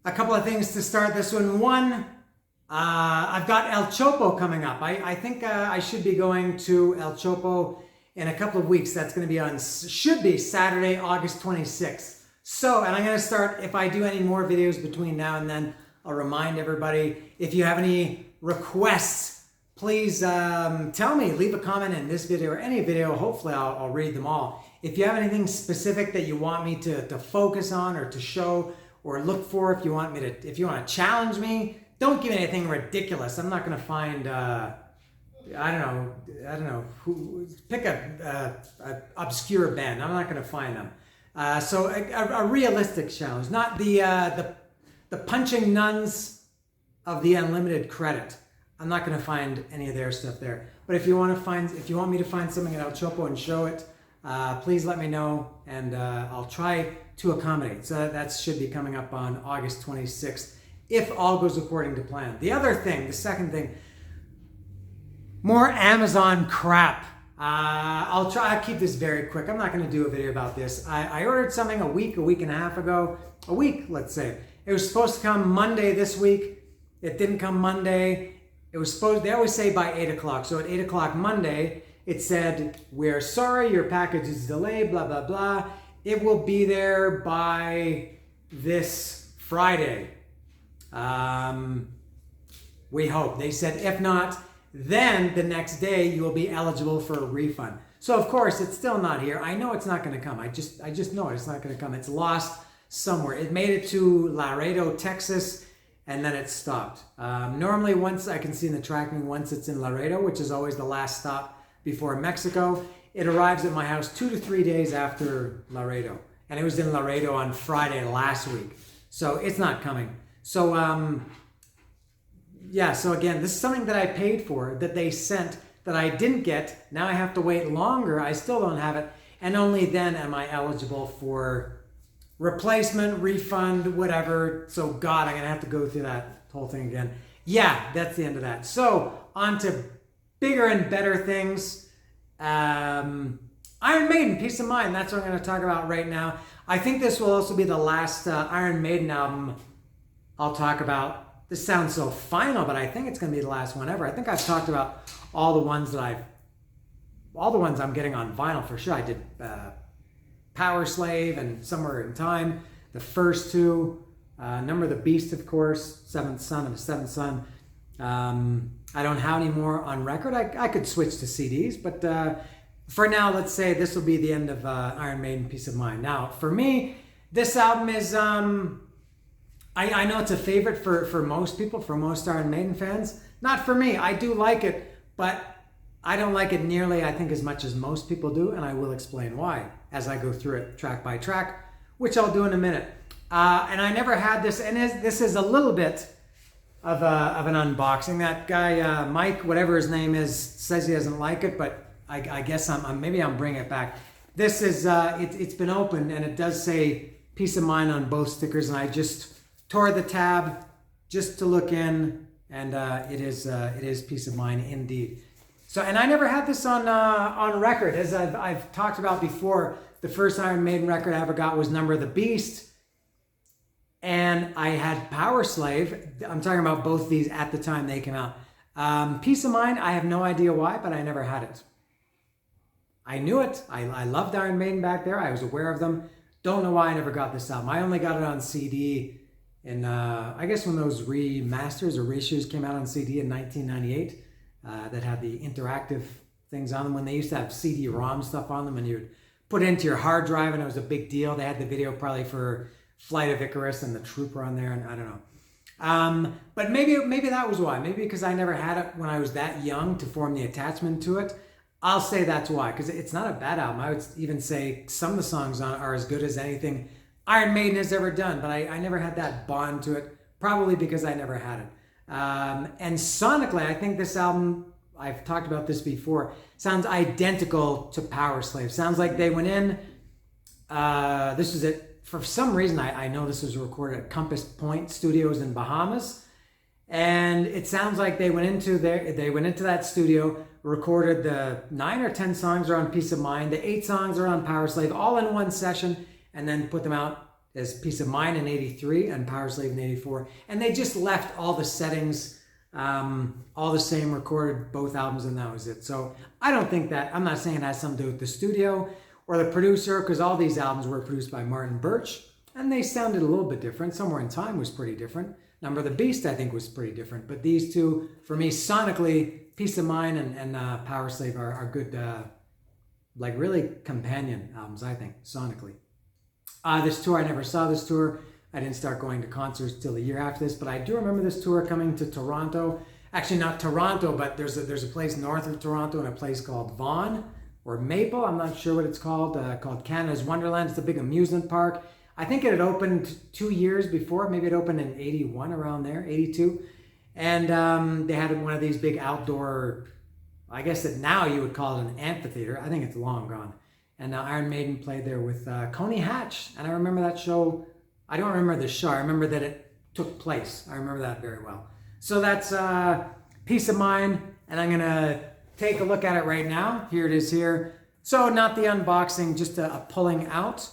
A couple of things to start this one. One, I've got El Chopo coming up. I think I should be going to El Chopo in a couple of weeks. That's going to be should be Saturday, August 26th. So, and I'm going to start, if I do any more videos between now and then, I'll remind everybody, if you have any requests, please tell me, leave a comment in this video or any video. Hopefully I'll read them all. If you have anything specific that you want me to focus on or to show or look for, if you want to challenge me, don't give me anything ridiculous. I'm not going to find, I don't know, pick a obscure band. I'm not going to find them. So a realistic challenge, not the punching nuns of the unlimited credit. I'm not going to find any of their stuff there. But if you want me to find something at El Chopo and show it, please let me know, and I'll try to accommodate. So that should be coming up on August 26th, if all goes according to plan. The second thing, more Amazon crap. I'll keep this very quick. I'm not going to do a video about this. I ordered something a week and a half ago. A week, let's say. It was supposed to come Monday this week. It didn't come Monday. They always say by 8 o'clock. So at 8 o'clock Monday, it said, "We're sorry, your package is delayed, blah, blah, blah. It will be there by this Friday. We hope." They said, if not, then the next day you will be eligible for a refund. So of course, it's still not here. I know it's not going to come. I just know it's not going to come. It's lost somewhere. It made it to Laredo, Texas, and then it stopped. Normally, once I can see in the tracking, once it's in Laredo, which is always the last stop before Mexico, it arrives at my house 2 to 3 days after Laredo. And it was in Laredo on Friday last week. So it's not coming. So, so again, this is something that I paid for, that they sent, that I didn't get. Now I have to wait longer. I still don't have it. And only then am I eligible for replacement, refund, whatever. So God, I'm going to have to go through that whole thing again. Yeah, that's the end of that. So on to bigger and better things. Iron Maiden, Peace of Mind. That's what I'm going to talk about right now. I think this will also be the last Iron Maiden album I'll talk about. This sounds so final, but I think it's going to be the last one ever. I think I've talked about all the ones I'm getting on vinyl for sure. I did Power Slave and Somewhere in Time, the first two, Number of the Beast, of course, Seventh Son of the Seventh Son. I don't have any more on record. I could switch to CDs, but for now, let's say this will be the end of Iron Maiden, Peace of Mind. Now, for me, this album is, I know it's a favorite for most people, for most Iron Maiden fans. Not for me. I do like it, but I don't like it nearly, I think, as much as most people do, and I will explain why as I go through it track by track, which I'll do in a minute. And I never had this, and this is a little bit of an unboxing. That guy, Mike, whatever his name is, says he doesn't like it, but I guess maybe I'm bringing it back. This is, it's been opened, and it does say Peace of Mind on both stickers, and I just tore the tab just to look in, and it is Peace of Mind indeed. So, and I never had this on record, as I've talked about before. The first Iron Maiden record I ever got was Number of the Beast, and I had Power Slave. I'm talking about both of these at the time they came out. Peace of Mind, I have no idea why, but I never had it. I knew it. I loved Iron Maiden back there. I was aware of them. Don't know why I never got this album. I only got it on CD in, I guess when those remasters or reissues came out on CD in 1998. That had the interactive things on them, when they used to have CD-ROM stuff on them, and you'd put it into your hard drive, and it was a big deal. They had the video probably for Flight of Icarus and the Trooper on there, and I don't know. But maybe that was why. Maybe because I never had it when I was that young to form the attachment to it. I'll say that's why, because it's not a bad album. I would even say some of the songs on it are as good as anything Iron Maiden has ever done, but I never had that bond to it, probably because I never had it. And sonically, I think this album, I've talked about this before, sounds identical to Power Slave. Sounds like they went in, this is it, for some reason, I know this was recorded at Compass Point Studios in Bahamas, and it sounds like they went into that studio, recorded the 9 or 10 songs are on Peace of Mind, the 8 songs are on Power Slave, all in one session, and then put them out as Peace of Mind in '83 and Power Slave in '84, and they just left all the settings all the same, recorded both albums, and that was it. So I don't think that, I'm not saying it has something to do with the studio or the producer, because all these albums were produced by Martin Birch, and they sounded a little bit different. Somewhere in Time was pretty different. Number of the Beast, I think, was pretty different. But these two, for me, sonically, Peace of Mind and Power Slave are good, like really companion albums, I think, sonically. This tour, I never saw this tour. I didn't start going to concerts till a year after this, but I do remember this tour coming to Toronto. Actually, not Toronto, but there's a place north of Toronto, and a place called Vaughan or Maple. I'm not sure what it's called Canada's Wonderland. It's a big amusement park. I think it had opened 2 years before. Maybe it opened in '81, around there, '82. And they had one of these big outdoor, I guess that now you would call it an amphitheater. I think it's long gone. And Iron Maiden played there with Coney Hatch. And I remember that show. I don't remember the show. I remember that it took place. I remember that very well. So that's Peace of Mind. And I'm going to take a look at it right now. Here it is here. So not the unboxing, just a pulling out.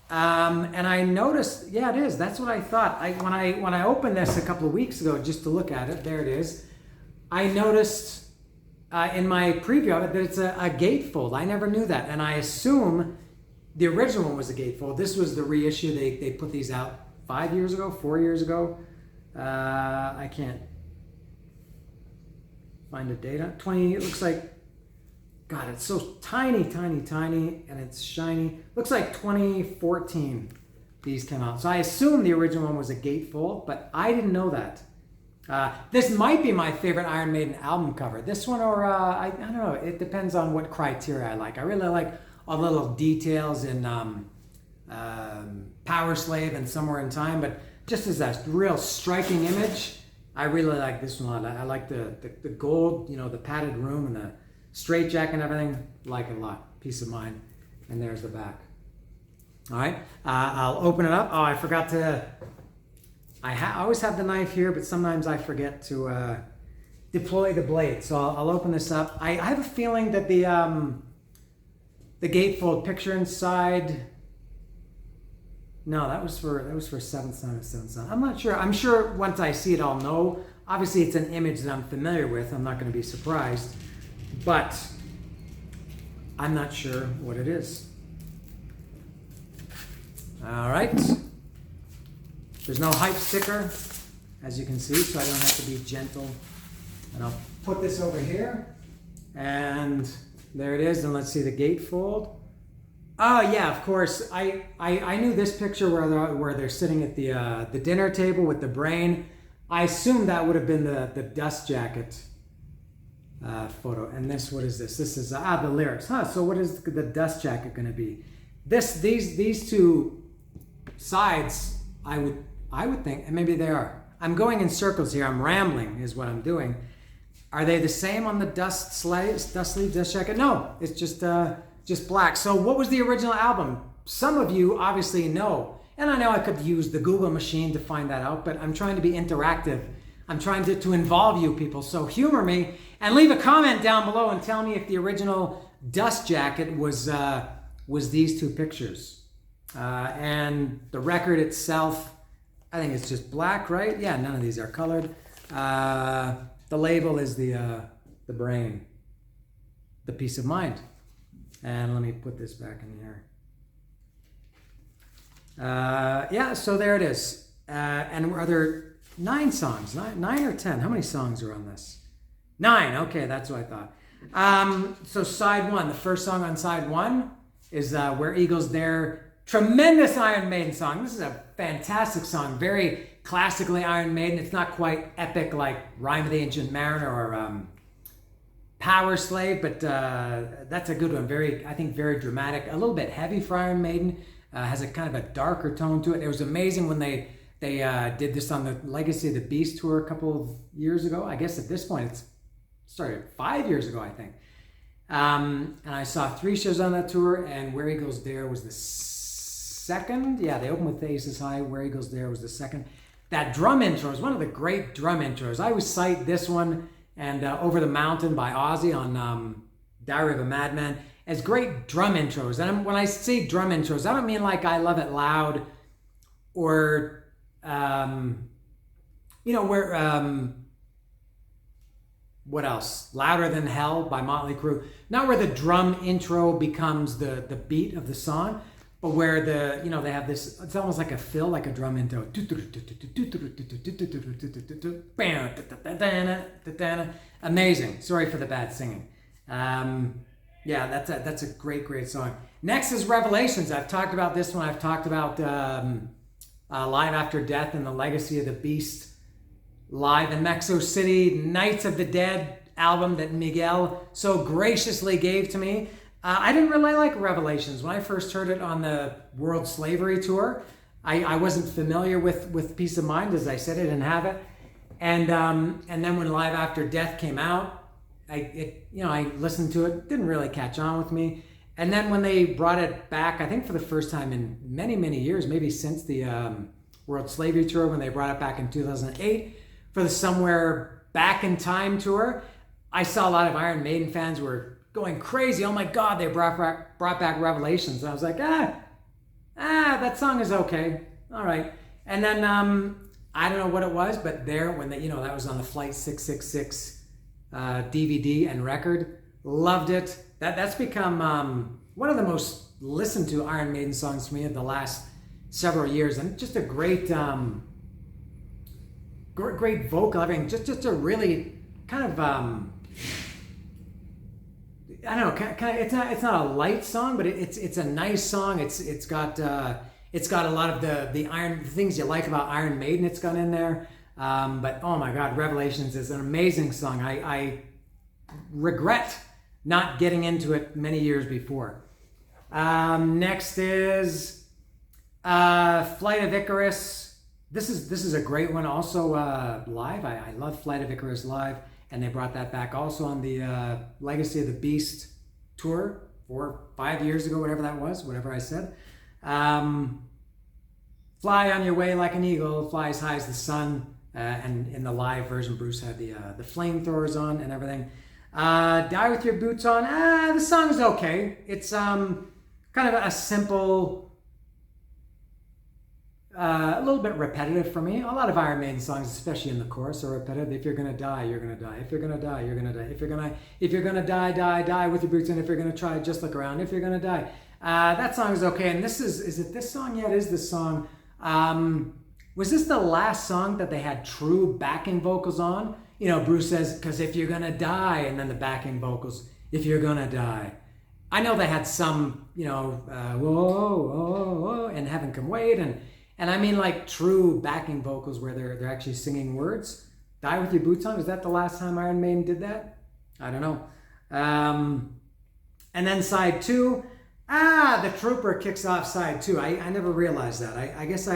And I noticed, yeah, it is. That's what I thought. When I opened this a couple of weeks ago just to look at it, there it is. I noticed in my preview of it that it's a gatefold. I never knew that. And I assume the original one was a gatefold. This was the reissue. They put these out 5 years ago, 4 years ago. I can't find a date on 20. It looks like, God, it's so tiny, tiny, tiny, and it's shiny. Looks like 2014 these came out. So I assume the original one was a gatefold, but I didn't know that. This might be my favorite Iron Maiden album cover. This one, or I don't know. It depends on what criteria I like. I really like all the little details in Power Slave and Somewhere in Time, but just as a real striking image, I really like this one a lot. I like the gold, the padded room and the straight jacket and everything. Like it a lot. Peace of Mind. And there's the back. All right. I'll open it up. Oh, I forgot to... I always have the knife here, but sometimes I forget to deploy the blade. So I'll open this up. I have a feeling that the gatefold picture inside... No, that was for Seventh Son of Seventh Son. I'm not sure. I'm sure once I see it, I'll know. Obviously, it's an image that I'm familiar with. I'm not going to be surprised. But I'm not sure what it is. All right. There's no hype sticker, as you can see, so I don't have to be gentle. And I'll put this over here. And there it is. And let's see the gatefold. Oh yeah, of course. I knew this picture where they're sitting at the dinner table with the brain. I assumed that would have been the dust jacket photo. And this, what is this? This is the lyrics. So what is the dust jacket going to be? These two sides, I would think, and maybe they are. I'm going in circles here. I'm rambling, is what I'm doing. Are they the same on the dust sleeve, dust jacket? No, it's just black. So what was the original album? Some of you obviously know. And I know I could use the Google machine to find that out, but I'm trying to be interactive. I'm trying to involve you people. So humor me and leave a comment down below and tell me if the original dust jacket was these two pictures. And the record itself, I think it's just black, right? Yeah, none of these are colored. The label is the brain, the Peace of Mind. And let me put this back in here. Yeah, so there it is. And are there 9 songs? 9 or 10? How many songs are on this? 9. Okay, that's what I thought. So side 1, the first song on side 1 is Where Eagles Dare. Tremendous Iron Maiden song. This is a fantastic song. Very classically Iron Maiden. It's not quite epic like Rime of the Ancient Mariner or Power Slave, but that's a good one. I think very dramatic. A little bit heavy for Iron Maiden. Has a kind of a darker tone to it. It was amazing when they did this on the Legacy of the Beast tour a couple of years ago. I guess at this point it's started 5 years ago, I think. And I saw 3 shows on that tour, and Where Eagles Dare was the second. Yeah, they opened with Aces High. Where Eagles Dare was the second. That drum intro is one of the great drum intros. I always cite this one and Over the Mountain by Ozzy on Diary of a Madman as great drum intros. And when I say drum intros, I don't mean like I love it loud, or where what else? Louder Than Hell by Motley Crue. Not where the drum intro becomes the beat of the song, but where they have this, it's almost like a fill, like a drum intro. Amazing. Sorry for the bad singing. Yeah, that's a great song. Next is Revelations. I've talked about this one. I've talked about Live After Death and the Legacy of the Beast live in Mexico City, Nights of the Dead album that Miguel so graciously gave to me. I didn't really like Revelations. When I first heard it on the World Slavery Tour, I wasn't familiar with Peace of Mind. As I said, I didn't have it. And then when Live After Death came out, I listened to it, didn't really catch on with me. And then when they brought it back, I think for the first time in many years, maybe since the World Slavery Tour, when they brought it back in 2008 for the Somewhere Back in Time tour, I saw a lot of Iron Maiden fans were going crazy. Oh my God, they brought back Revelations. And I was like, that song is okay. All right. And then I don't know what it was, but when that was on the Flight 666 DVD and record, loved it. That's become one of the most listened to Iron Maiden songs for me in the last several years, and just a great vocal, everything. Just a really kind of I don't know, kind of, it's not a light song, but it's a nice song. It's got a lot of the Iron things you like about Iron Maiden. It's got in there. But oh my God, Revelations is an amazing song. I regret not getting into it many years before. Next is Flight of Icarus. This is a great one. Also live. I love Flight of Icarus live, and they brought that back also on the Legacy of the Beast tour 4 or 5 years ago, whatever that was, whatever I said. Fly on your way like an eagle, fly as high as the sun. And in the live version, Bruce had the flamethrowers on and everything. Die with Your Boots On. The song is okay. It's kind of a simple, a little bit repetitive for me. A lot of Iron Maiden songs, especially in the chorus, are repetitive. If you're gonna die, you're gonna die. If you're gonna die, you're gonna die. If you're gonna die with your boots on. If you're gonna try, just look around. If you're gonna die, that song is okay. And this is it this song? Yeah, it is this song. Was this the last song that they had true backing vocals on? Bruce says, because if you're gonna die, and then the backing vocals, if you're gonna die. I know they had some, whoa, whoa, whoa, and Heaven Can Wait, and I mean like true backing vocals where they're actually singing words. Die with Your Boots On, is that the last time Iron Maiden did that? I don't know. And then side 2, the Trooper kicks off side 2. I never realized that. I guess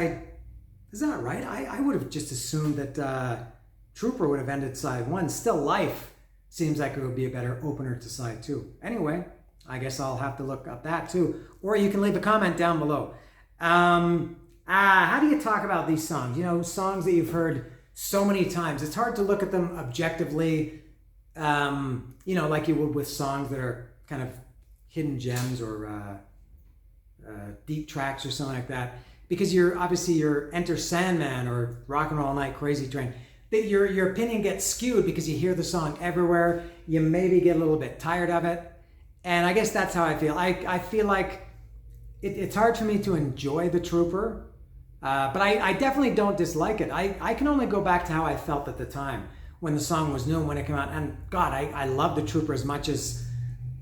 is that right? I would have just assumed that Trooper would have ended side 1. Still Life seems like it would be a better opener to side 2. Anyway, I guess I'll have to look up that too. Or you can leave a comment down below. How do you talk about these songs? Songs that you've heard so many times. It's hard to look at them objectively, like you would with songs that are kind of hidden gems or deep tracks or something like that. Because you're Enter Sandman or Rock and Roll All Night, Crazy Train. That your opinion gets skewed because you hear the song everywhere. You maybe get a little bit tired of it. And I guess that's how I feel. I feel like it's hard for me to enjoy The Trooper. But I definitely don't dislike it. I can only go back to how I felt at the time when the song was new and when it came out. And God, I love The Trooper as much as,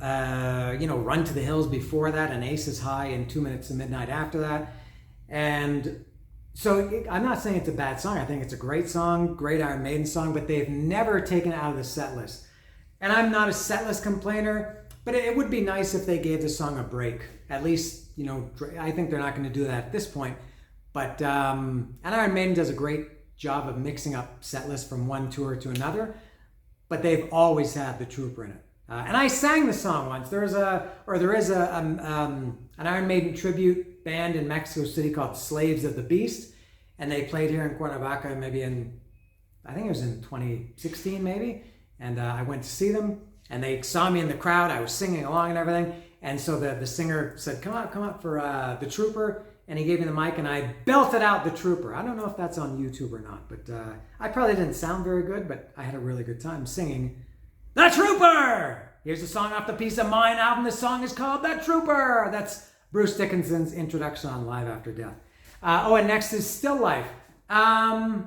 Run to the Hills before that and Aces High and 2 Minutes to Midnight after that. And so I'm not saying it's a bad song. I think it's a great song, great Iron Maiden song, but they've never taken it out of the set list. And I'm not a set list complainer, but it would be nice if they gave the song a break. At least, I think they're not going to do that at this point. But, and Iron Maiden does a great job of mixing up set lists from one tour to another, but they've always had The Trooper in it. And I sang the song once. There is an Iron Maiden tribute band in Mexico City called Slaves of the Beast, and they played here in Cuernavaca maybe I think it was in 2016 maybe, and I went to see them, and they saw me in the crowd. I was singing along and everything, and so the singer said, come up for The Trooper, and he gave me the mic, and I belted out The Trooper. I don't know if that's on YouTube or not, but I probably didn't sound very good, but I had a really good time singing The Trooper! Here's a song off the Peace of Mind album. The song is called The Trooper. That's Bruce Dickinson's introduction on Live After Death. And next is Still Life. I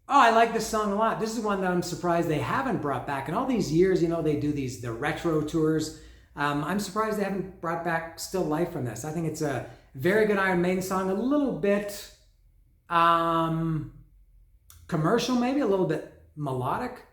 like this song a lot. This is one that I'm surprised they haven't brought back. In all these years, they do the retro tours. I'm surprised they haven't brought back Still Life from this. I think it's a very good Iron Maiden song. A little bit commercial, maybe a little bit melodic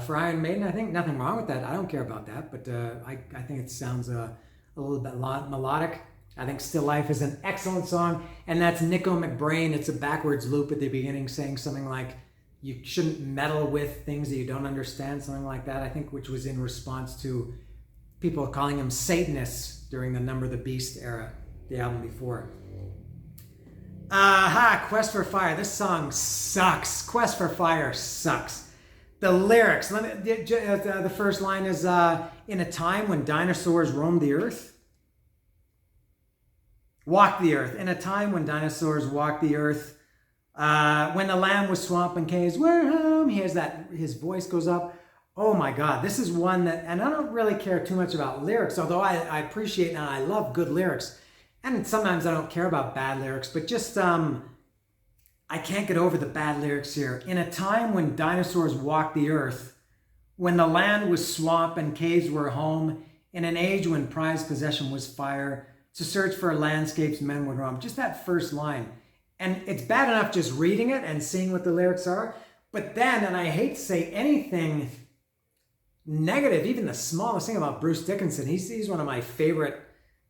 for Iron Maiden. I think nothing wrong with that. I don't care about that, but I think it sounds a little bit melodic. I think Still Life is an excellent song, and that's Nico McBrain. It's a backwards loop at the beginning saying something like, you shouldn't meddle with things that you don't understand, something like that, I think, which was in response to people calling him Satanists during the Number of the Beast era, the album before. Quest for Fire. This song sucks. Quest for Fire sucks. The lyrics, the first line is, in a time when dinosaurs roamed the earth. Walked the earth. In a time when dinosaurs walked the earth. When the land was swamp and caves, we're home. His voice goes up. Oh my God, this is one that, and I don't really care too much about lyrics, although I appreciate and I love good lyrics. And sometimes I don't care about bad lyrics, but just, I can't get over the bad lyrics here. In a time when dinosaurs walked the earth, when the land was swamp and caves were home, in an age when prized possession was fire, to search for landscapes men would roam. Just that first line. And it's bad enough just reading it and seeing what the lyrics are. But then, and I hate to say anything negative, even the smallest thing about Bruce Dickinson, he's one of my favorite,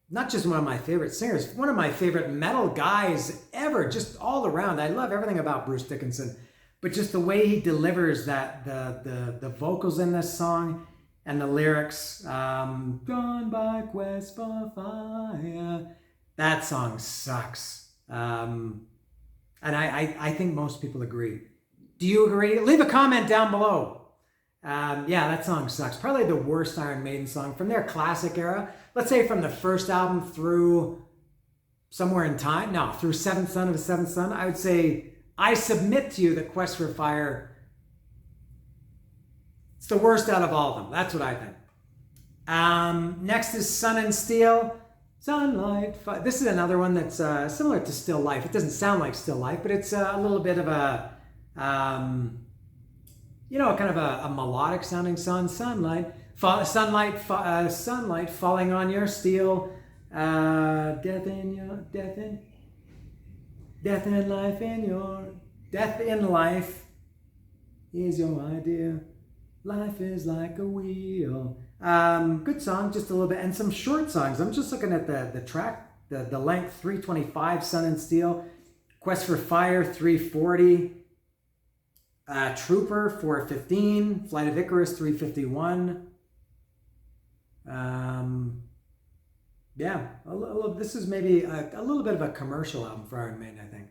not just one of my favorite singers, one of my favorite metal guys ever, just all around. I love everything about Bruce Dickinson. But just the way he delivers that, the vocals in this song, and the lyrics, gone by quest for fire. That song sucks. And I think most people agree. Do you agree? Leave a comment down below. That song sucks. Probably the worst Iron Maiden song from their classic era. Let's say from the first album through somewhere in time. No, through Seventh Son of the Seventh Son. I would say, I submit to you that Quest for Fire, it's the worst out of all of them. That's what I think. Next is Sun and Steel. Sunlight. This is another one that's similar to Still Life. It doesn't sound like Still Life, but it's a little bit of a, kind of a melodic sounding song. Sunlight falling on your steel. Death in life is your idea. Life is like a wheel. Good song, just a little bit, and some short songs. I'm just looking at the track, the length, 325, Sun and Steel. Quest for Fire, 340. Trooper, 415. Flight of Icarus, 351. This is maybe a little bit of a commercial album for Iron Maiden, I think.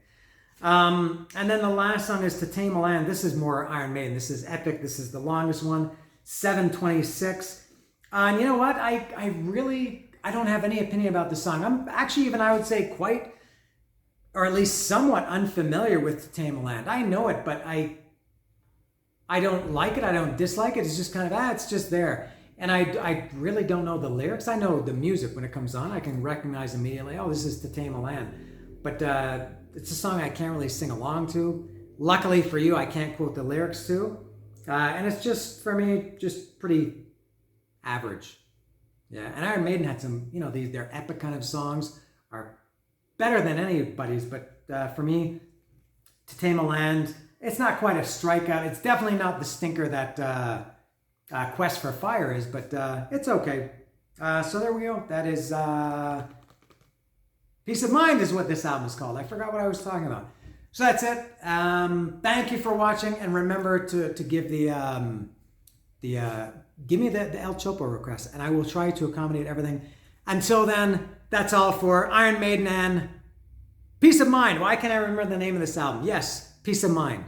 And then the last song is To Tame a Land. This is more Iron Maiden. This is epic. This is the longest one, 7:26. And you know what? I don't have any opinion about the song. I'm actually even, I would say, quite, or at least somewhat unfamiliar with To Tame a Land. I know it, but I don't like it. I don't dislike it. It's just kind of, it's just there. And I really don't know the lyrics. I know the music when it comes on. I can recognize immediately, oh, this is To Tame a Land. But it's a song I can't really sing along to. Luckily for you, I can't quote the lyrics to. And it's just, for me, just pretty average. Yeah, and Iron Maiden had some, their epic kind of songs are better than anybody's. But for me, To Tame a Land, it's not quite a strikeout. It's definitely not the stinker that Quest for Fire is, but it's okay. So there we go. That is... Peace of Mind is what this album is called. I forgot what I was talking about. So that's it. Thank you for watching, and remember to give give me the El Chopo request, and I will try to accommodate everything. Until then, that's all for Iron Maiden and Peace of Mind. Why can't I remember the name of this album? Yes, Peace of Mind.